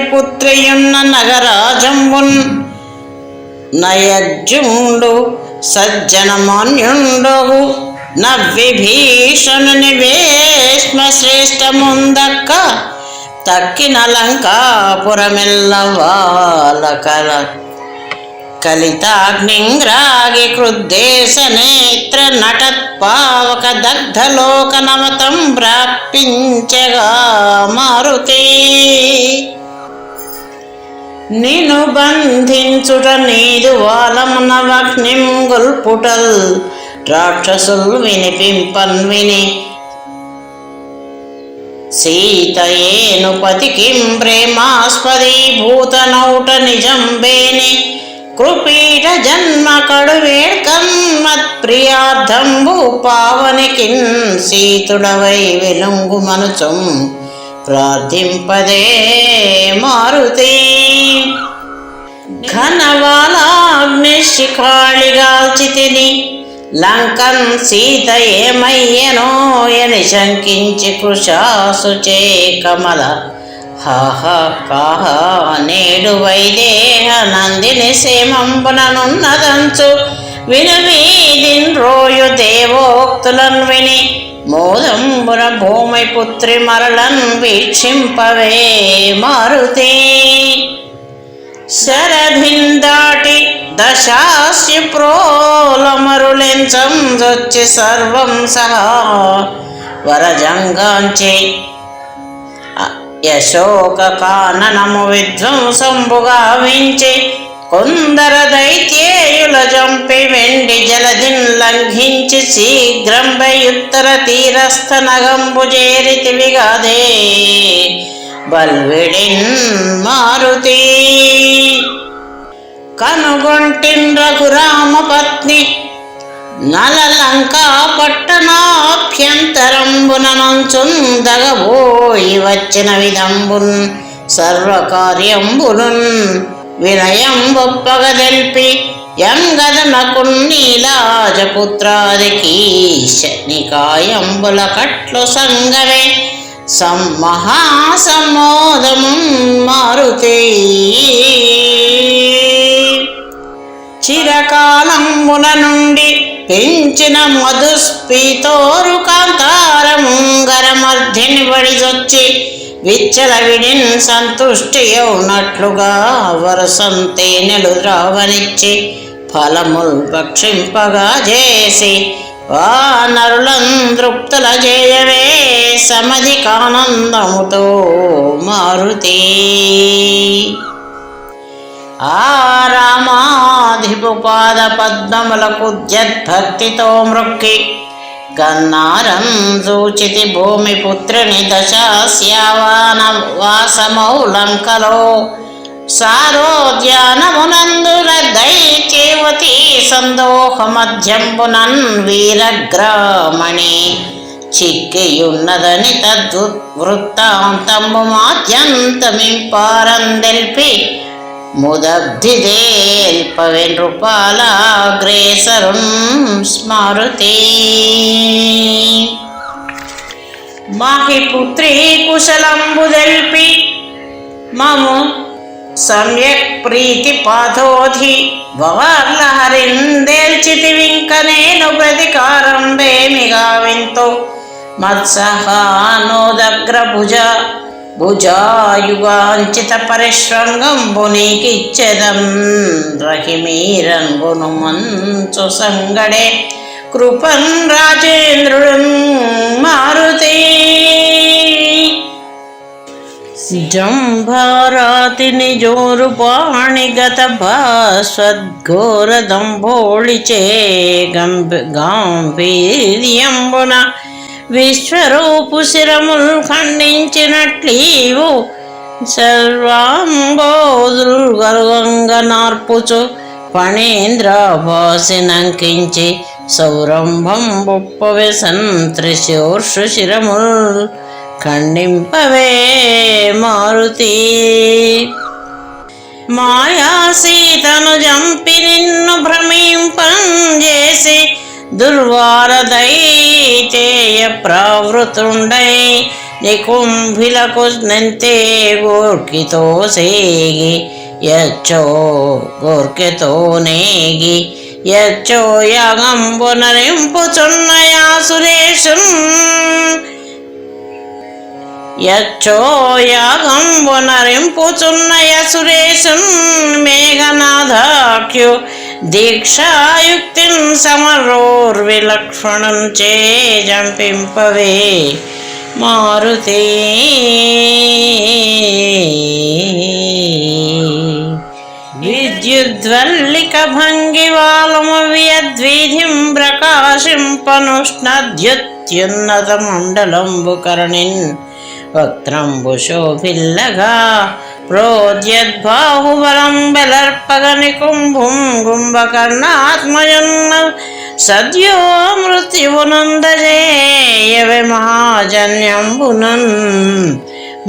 పుత్రియున్న నగరాజంబున్ నయజ్జుండు సజ్జనమాన్యుండగు నవ్విభీషణుని వేష్మ శ్రేష్టముందక్క తక్కిన లంకాపురమెల్లవాలకల కలితాగ్నింగ్రాగి క్రుద్దేశ నేత్ర నటత్పావక దగ్ధలోక నమతం ప్రాప్పించగా మారుతి నిను బంధించుట నీదు వాలమున వగ్నిం గొల్పుటల్ రాక్షసుల్ వినిపింపన్ విని సీతయేను పతికిం ప్రేమాస్పదీభూత నౌట నిజంబేని కృపీట జన్మ కడు వేడ్కన్ మత్ప్రియార్థంబు పావనికిన్ సీతుడవై వెలుంగు మనుచుం ప్రార్థింపదే మారుతి ఘనవాలాగ్నిశిఖాళిగాల్చితిని లంకన్ సీత ఏమయ్యనో అని శంకించి కృశాసుచే కమల హాహ కాహ నేడు వైదేహ నందిని సేమంబుననున్నదంచు వినువీదిన్ రోయు దేవోక్తులన్ విని మోదంబున భూమి పుత్రి మరళన్ వీక్షింపవే మారుతి శరధిందాటి దశాస్య ప్రోలమరులెంచంజొచ్చి సర్వం సహా వరజంగాంచి యశోక కాననము విధ్వంసంబుగా వించి కొందర దైత్యేయుల జంపి వెండి జలధిన్ లంఘించి శీఘ్రంబై ఉత్తర తీరస్థ నగంబు చేరితివిగాదే బల్విడిన్ మారుతి కనుగొంటిన్ రఘురామ పత్ని నలలంకా పట్టణాభ్యంతరంబునంచుందగబోయి వచ్చిన విధంబున్ సర్వకార్యంబులున్ వినయంబొప్పగదెల్పి యంగదనకున్ నీలాజపుత్రాదికి శనికాయంబుల కట్లు సంగవే మహాసమోదము మారుతి చిరకాలంబున నుండి పెంచిన మధుస్పీతోరు కాంతారముంగరమర్ధిని వడిజొచ్చి విచ్చలవిడిన్ సంతుష్టియౌనట్లుగా వరసంతేనెలు రావనిచ్చి ఫలముల్ భక్షింపగా చేసి వానరులం తృప్తుల జయవే సమధికానందముతో మారుతి ఆ రామాధిపుపాద పద్మములకు జద్భక్తితో మృక్కి గన్నారం సూచితి భూమిపుత్రుని దశాస్యావాన వాసమౌ లంకలో సారోద్యానమునందుల దైత్యేవతి సందోహ మధ్యంబునన్ వీరగ్రామణి చిక్కియున్నదని తద్వృత్తాంతంబు మాద్యంతమింపారందెల్పి ముదబ్ధిదేల్పవె నృపాలాగ్రేసరున్ స్మారుతి మాహి పుత్రీ కుశలంబుదెల్పి మము సమ్యక్ ప్రీతి పాథోధి వార్లహరిందేల్చితివింక నేను ప్రతికారం వేమిగా వింతో మత్సహానోదగ్ర భుజాయుగాంచిత పరిశ్రంగంబు నీకిచ్చెదం రహిమీరంగును మంచు సంగడే కృపన్ రాజేంద్రుడు మారుతి జంభారాతిని జోరు పాణిగత భాస్వద్ఘోరదంభోళిచే గాంభీర్యంబున విశ్వరూపు శిరముల్ ఖండించినట్లీవు సర్వాంబోధుల్ గర్వంగ నార్పుచు ఫణీంద్రాభాసినంకించి సౌరంభం బొప్పవే సంత్రిశోర్షు శిరముల్ ఖండింపవే మారుతి మాయా సీతను జంపి నిన్ను భ్రమింపంజేసి దుర్వార దైతేయ ప్రావృతుండై నికుంభిలకు నెంతే గోర్కితో సేగి యచ్చో గోర్కెతో నేగి యచ్చో యాగంబునరింపుచున్నయా సురేశున్ యచ్చోయాగంబునరింపుచున్నయ సురేశున్ మేఘనాథాఖ్యు దీక్షాయుక్తిన్ సమరోర్విలక్షణం చే జంపింపవే మారుతి విద్యుద్వల్లిక భంగివాలము వియద్వీధిం ప్రకాశింపనుష్ణద్యుత్యున్నత మండలంబు కరణిన్ వక్త్రంబు శోభిల్లగా ప్రోద్యద్బాహుబలం బలర్పగ నికుంభుం కుంభకర్ణాత్మయన్న సద్యో మృత్యువునందజేయవే మహాజన్యంబునన్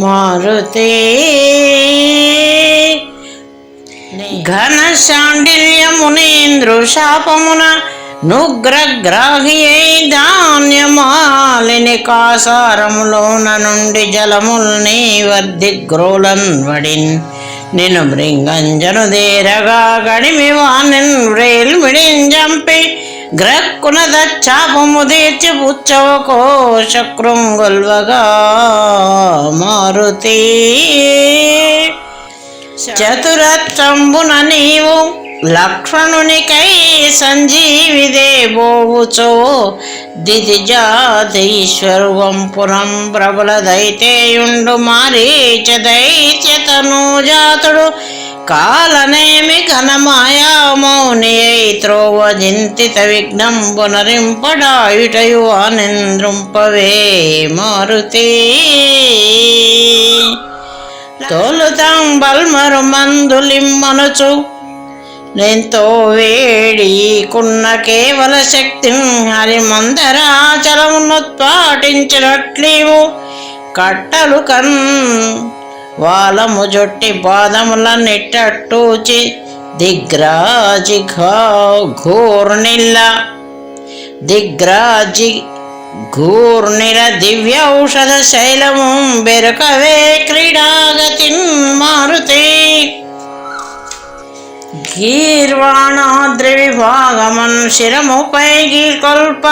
మారుతి ఘన శాండిల్యమునీంద్రు శాపమున నుగ్రగ్రాహియై ధాన్యమాలిని కాసారములోన నుండి జలముల్ని వర్ధిగ్రోలన్ వడిన్ నిను మృంగంజను దేరగా గడిమి వానిన్ వ్రేల్మిడిన్ జంపి గ్రక్కున దచ్చాపము తీర్చి పుచ్చవ కోశకృంగొల్వగా మారుతి చతురత్రంబున నీవు లక్ష్మణునికై సంజీవిదే బోవుచో దితిజాతీశ్వరు వంపురం ప్రబల దైతేయుండు మారీచ దైత్యతనూజాతుడు కాలనేమి ఘనమాయా మౌనియై త్రోవ జింతిత విఘ్నంబునరింపడాయుటయు ఆనంద్రుంపవే మారుతి తోలుతాం బల్మరు మందులిమ్మనుచు నెంతో వేడికున్న కేవల శక్తిని హరిమందరాచలమునొత్పాటించినట్లీవు కట్టలు కన్ వాలము జొట్టి పాదముల నిట్టూచి దిగ్రాజి ఘూర్నిల దివ్య ఔషధ శైలము బెరకవే క్రీడాగతిన్ మారుతే గీర్వాణాద్రి విభాగమన్ శిరముపై గీకొల్ప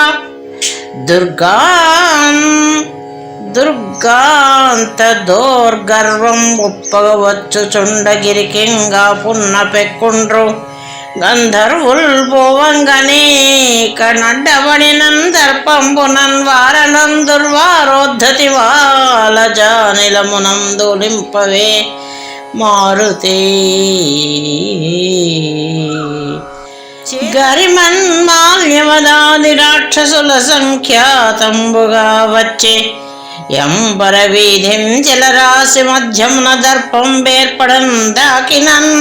దుర్గాంత దోర్గర్వం ఉప్పగవచ్చు చుండగిరికింగా పున్న పెక్కుండ్రు గంధర్వుల్ పోవంగనీక నడ్డబడినన్ దర్పంబునన్ వారనం దుర్వారోద్ధతి వాలజానిలమునందులింపవే మారుతి గరిమన్మాల్యవదాది రాక్షసుల సంఖ్యాతంబుగా వచ్చే ఎంబర వీధిం జలరాశి మధ్యమున దర్పం వేర్పడన్ దాకినన్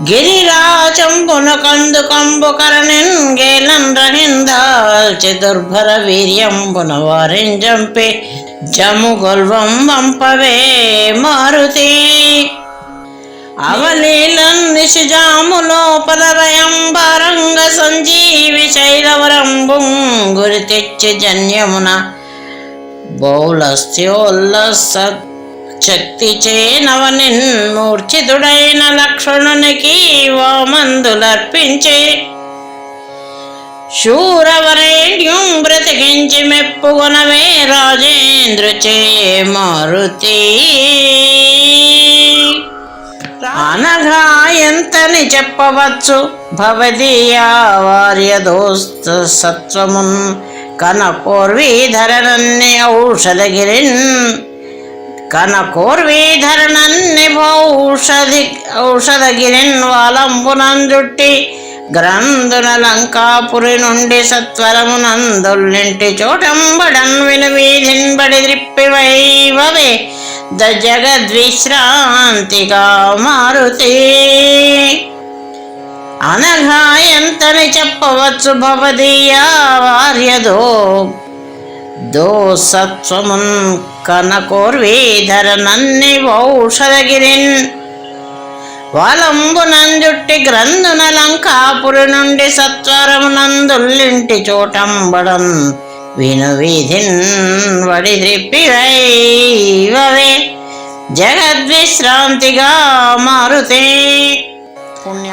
గిరిరాజంబున కందుకంబు కరణిన్ గేలన్ రహిందాల్చి దుర్భర వీర్యంబున వారిన్ జంపి జము గొల్వం వంపవే మారుతి అవలీలన్ నిశిజాములోపలరయంబరంగ సంజీవి శైలవరంబుం గురి తెచ్చి జన్యమున బౌలస్త్యోల్లస శక్తి చేనవనిన్ మూర్ఛితుడైన లక్ష్మణునికి వామందులర్పించే శూరవరేణ్యం బ్రతికించి మెప్పుకొనవే రాజేంద్రుచే మారుతి అనగా ఎంతని చెప్పవచ్చు భవదీయా వార్యదోస్త సత్వమున్ కనకోర్వీధరనన్ని ఔషధగిరిన్ వాలంబునందుట్టి గ్రంథున లంకాపురి నుండి సత్వరమునందుల్లింటి చోటంబడన్ విను వీధిన్ బడి ద్రిప్పివైవవే జగద్విశ్రాంతిగా మారుతి అనగా ఎంతని చెప్పవచ్చు భవదీయా వార్యదో సత్వమున్ కనకోర్వీధరనన్ని ఔషధగిరిన్ వాలంబునంజుట్టి గ్రంథున లంకాపురి నుండి సత్వరమునందుల్లింటి చోటంబడన్ విను వీధిన్ వడి ద్రిప్పివైవవే జగద్విశ్రాంతిగా మారుతే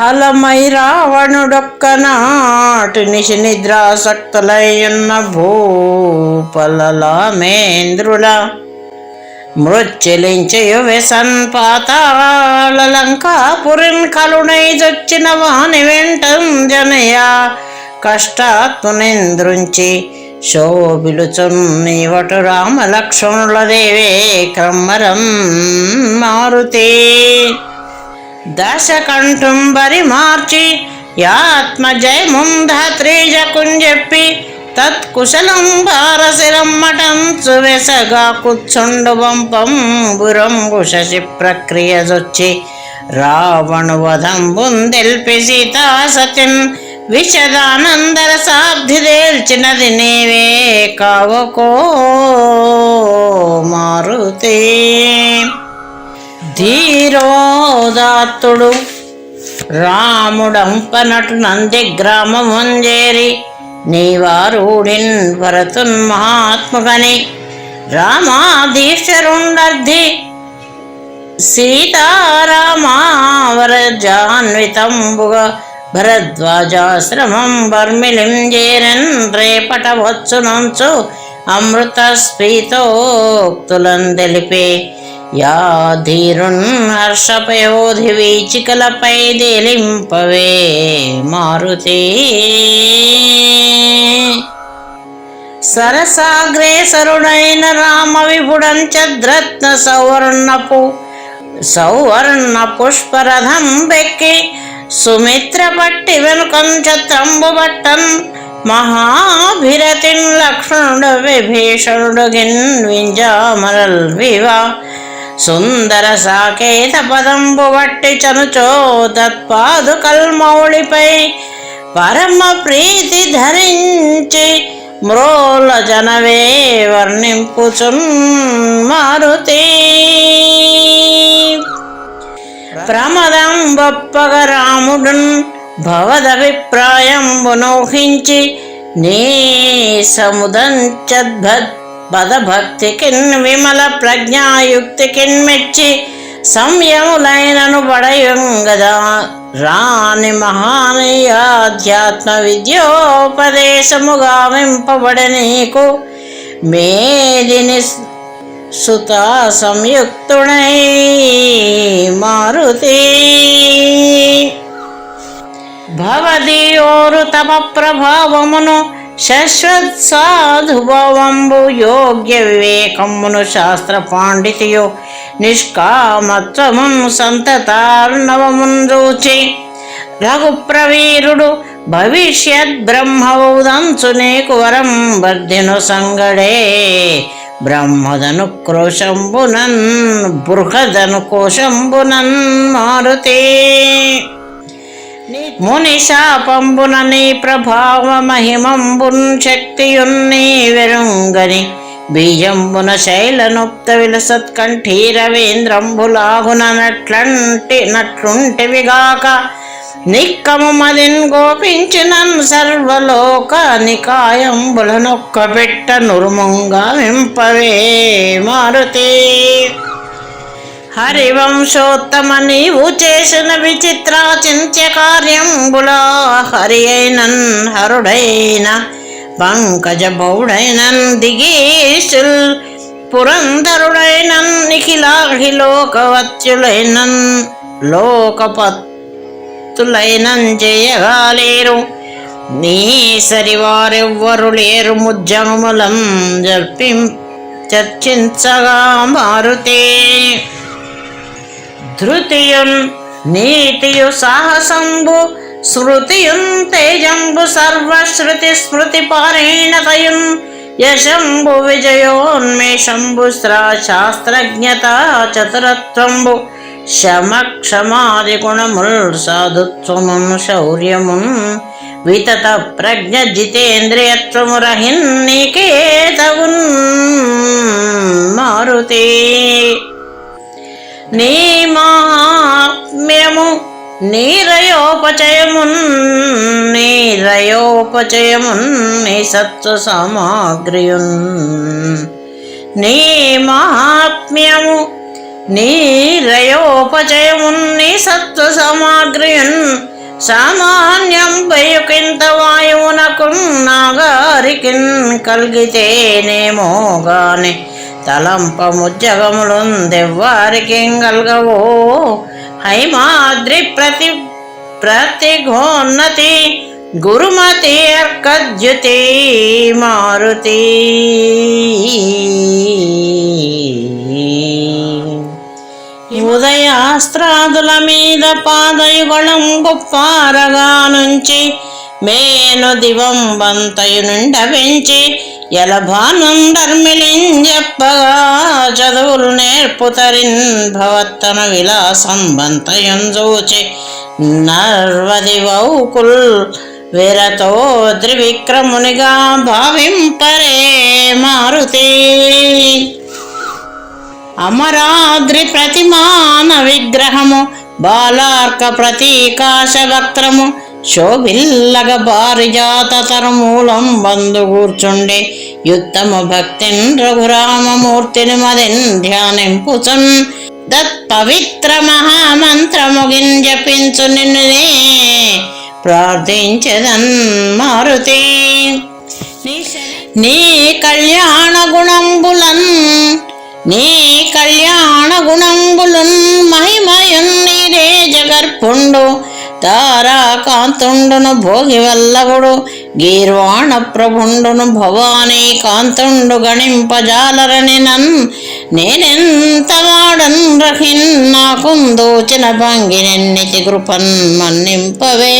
అలమై రావణుడొక్కనాటి నిశి నిద్రాసక్తులయ్యున్న భూపలలామేంద్రుల మృచ్ఛలించయు వ్యసన్ పాతాళ లంకాపురిన్ కలునై చొచ్చిన వాని వెంటం జనయ కష్టాత్మునింద్రుంచి శోభిలుచున్నీవటు రామ లక్ష్మణుల దేవే క్రమ్మరం మారుతే దశకంఠుంబరి మార్చి యాత్మజయముం ధాత్రీజకుంజెప్పి తత్కుశలం భారశిరమ్మటంచు వెసగా కుచ్చుండు వంపంబురంబు శశి ప్రక్రియ జొచ్చి రావణు వధంబుందెల్పి సీతా సతిన్ విశదానందర సాబ్ధి దేల్చినది నీవే కావకో మారుతే ధీరోదాత్తుడు రాముడంపనటు నంది గ్రామముంజేరి నీవారూఢిన్ భరతున్ మహాత్ముగని రామాధీశ్వరుండర్ధి సీతారామావరజాన్వితంబుగ భరద్వాజాశ్రమం బర్మిలిం చేరన్ రేపటవచ్చునంచు అమృత స్ఫీతోక్తులం తెలిపే యా ధీరున్ హర్షపయోధి వీచికలపై దేలింపవే మారుతి సరసాగ్రేసరుడైన రామ విభుడంచద్రత్న సౌవర్ణ పుష్పరథం బెక్కి సుమిత్ర పట్టి వెనుకం ఛత్రంబు బట్టన్ మహాభిరతిన్ లక్ష్మణుడు విభీషణుడు వింజామరల్ వివా సుందర సాకేత పదంబు బట్టి చనుచో తత్పాదుకల్మౌళిపై పరమ ప్రీతి ధరించి మ్రోల జనవే వర్ణింపుచున్ మారుతి ప్రమదం బొప్పగ రాముడున్ భవదభిప్రాయంబునూహించి నీ సముదంచద్భక్తికిన్ విమల ప్రజ్ఞాయుక్తికిన్ మెచ్చి సంయములైనను బడయుంగదా రాని మహానీయాధ్యాత్మ విద్యోపదేశముగా వింపబడి నీకు మేదిని సుత సంయుక్తుడై మారుతి భవదీయోరు తమ ప్రభావమును శశ్వత్ సాధుభవంబు యోగ్య వివేకమును శాస్త్ర పాండితియు నిష్కామత్వమున్ సంతతార్ణవమున్ రూచి రఘుప్రవీరుడు భవిష్యత్ బ్రహ్మవుదంచు నీకు వరం బర్ధిను సంగడే బ్రహ్మదను క్రోశంబునన్ బృహదను కోశంబునన్ మారుతి ముని శాపంబున నీ ప్రభావ మహిమంబున్ శక్తియున్ని వెరుంగని బీజంబున శైలనుప్త విలసత్కంఠీ రవీంద్రంబులాగున నట్లుంటివిగాక నిక్కము మదిన్ గోపించినన్ సర్వలోక నికాయంబులనొక్క పెట్ట నురుమంగా వింపవే మారుతి హరివంశోత్తమ నీవు చేసిన విచిత్ర చింత్య కార్యంబులా హరి అయినన్ హరుడైన పంకజ బౌడైనన్ దిగీశుల్ పురంధరుడైనన్ నిఖిలాఖిలోకవత్యులైనన్ లోకపత్తులైనన్ జయగాలేరు నీ సరివారెవ్వరు లేరు ముజ్జములం చర్చించగా మారుతే ధృతియున్ నీతియు సాహసంబు స్మృతియున్ తేజంబు సర్వశ్రుతి స్మృతి పారేణతయున్ యశంబు విజయోన్మేషంబు శాస్త్రజ్ఞత చతురత్వంబు శమక్షమాది గుణముల్ సాధుత్వమున్ శౌర్యమున్ వితత ప్రజ్ఞ జితేంద్రియత్వము రహిన్నీకేతవున్ మారుతి నీ మహాత్మ్యము నీరయోపచయమున్ నీ సత్వ సామాగ్రియున్ నీ మహాత్మ్యము నీరయోపచయమున్ నీ సత్వ సామాగ్రియున్ సామాన్యం పయుకింత వాయువునకు నాగారికిన్ కలిగితేనేమో గాని తలంపముజ్జగములుందెవ్వారికి గల్గవో హైమాద్రి ప్రతిఘోన్నతి గురుమతి అర్కద్యుతి మారుతి ఉదయాస్త్రాదుల మీద పాదయుగళంబు పారగా నుంచి మేను దివంబంతయు నుండ పెంచి ఎలభానుండర్మిలింజెప్పగా చదువులు నేర్పుతరిన్ భవత్తన విలాసం బంతయున్ చూచి నర్వది వౌకుల్ వీరతో త్రివిక్రమునిగా భావింపరే మారుతి అమరాద్రి ప్రతిమాన విగ్రహము బాలార్క ప్రతీకాశ వక్త్రము శోభిల్లగ పారిజాత తరుమూలం బంధు కూర్చుండే యుత్తమ భక్తిన్ రఘురామమూర్తిని మదిన్ ధ్యానింపుచున్ దత్పవిత్ర మహామంత్రముగిన్ జపించు నిన్నునే ప్రార్థించదన్ మారుతి. నీ కళ్యాణ గుణంబులన్ మహిమయున్ నీరే జగర్పుండు తారాకాంతుండును భోగి వల్లభుడు గీర్వాణ ప్రభుండును భవానీ కాంతుండు గణింపజాలరని నేనెంత వాడన్ రహిన్ నాకుందోచిన భంగినెన్నితి కృపన్ మన్నింపవే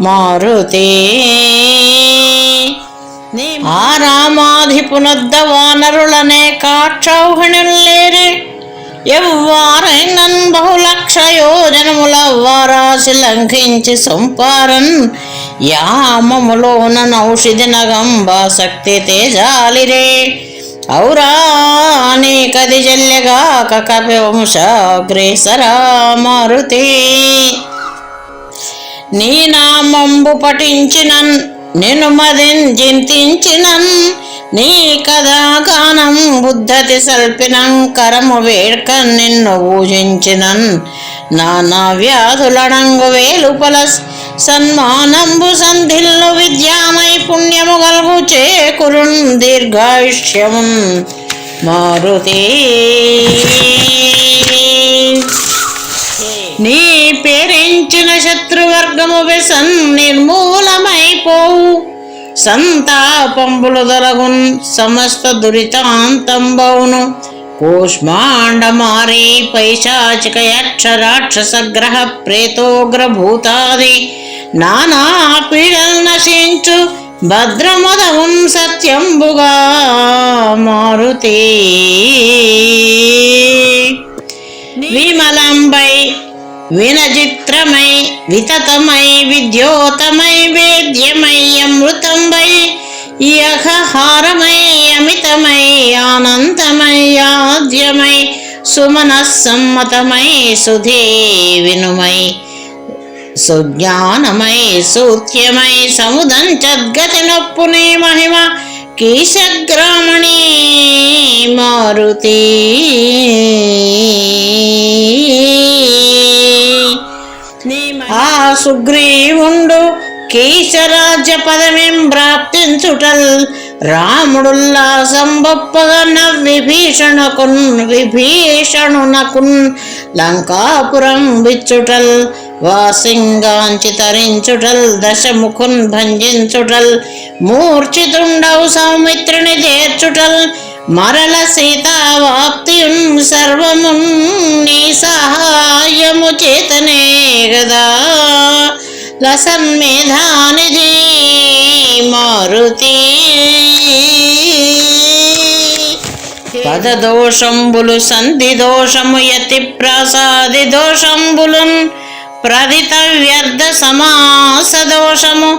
మారుతి. ఆ రామాధిపునొద్ద వానరులనే కాక్షౌహిణుల్లేరే ఎవ్వారైనన్ బహులక్ష యోజనముల వారాసి లంఘించి సొంపారన్ యామములోన నౌషిధి నగంబా శక్తి తేజాలిరే ఔరా నీకది జల్యగాక కపివంశాగ్రేసరా మారుతి. నీ నామంబు పఠించినన్ నిన్ను మదిన్ చింతించినన్ నీ కథాగానం బుద్ధతి సల్పినం కరము వేడ్క నిన్ను పూజించినన్ నానా వ్యాధులడంగు వేలుపల సన్మానంబు సంధిల్లు విద్యా నైపుణ్యము గల్గు చేకురున్ దీర్ఘాయుష్యమున్ మారుతి. నీ పేరించిన శత్రువర్గము వ్యసన్ నిర్మూలమైపోవు సంతాపంబులు దొలగున్ సమస్త దురితాంతంబౌను కూష్మాండమారీ పైశాచిక యక్ష రాక్షస గ్రహ ప్రేతోగ్రభూతాది నానా పీడల్ నశించు భద్రమదవున్ సత్యంబుగా మారుతి. విమలంబై వినచిత్రమై వితతమై విద్యోతమై వేద్యమై అమృతంబై యహహారమై అమితమై ఆనందమై ఆద్యమై సుమనస్సమ్మతమై సుధే వినుమై సుజ్ఞానమై సూత్యమై సముదంచద్గతి నొప్పుని మహిమ కీశగ్రామణి మారుతి. ఆ సుగ్రీవుండు కీశరాజ్య పదవిం ప్రాప్తించుటల్ రాముడుల్లాసంబొప్పగా విభీషణునకున్ లంకాపురం విచ్చుటల్ వాసింగాంచి తరించుటల్ దశముఖున్ భంజించుటల్ మూర్ఛితుండవు సౌమిత్రుని చేర్చుటల్ మరల సీతావాప్తియున్ సర్వమున్ నీ సహాయము చేతనే గదా లసన్మేధానిధి మారుతి. పదదోషంబులు సంధి దోషము యతి ప్రసాది దోషంబులున్ ప్రదిత వ్యర్థ సమాస దోషము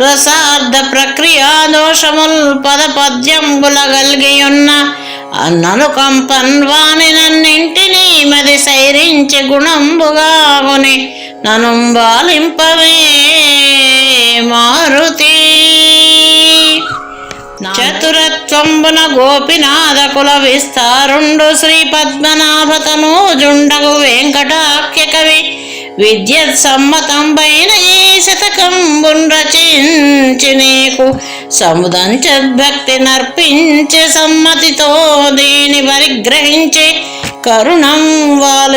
రసార్థ ప్రక్రియా దోషముల్ పద పద్యంబుల గల్గియున్న నను కంపన్వాని నన్నింటినీ మది సైరించి గుణంబుగాగుని నను బాలింపవే మారుతి. చతురత్వంబున గోపినాథ కుల విస్తారుండు శ్రీ పద్మనాభతను జుండగు వెంకటాఖ్య కవి విద్యత్ సమ్మతంబైన ఈ శతకంబున్ రచించి నీకు సముదంచద్భక్తి నర్పించే సమ్మతితో దీని పరిగ్రహించి కరుణం వాళ్ళు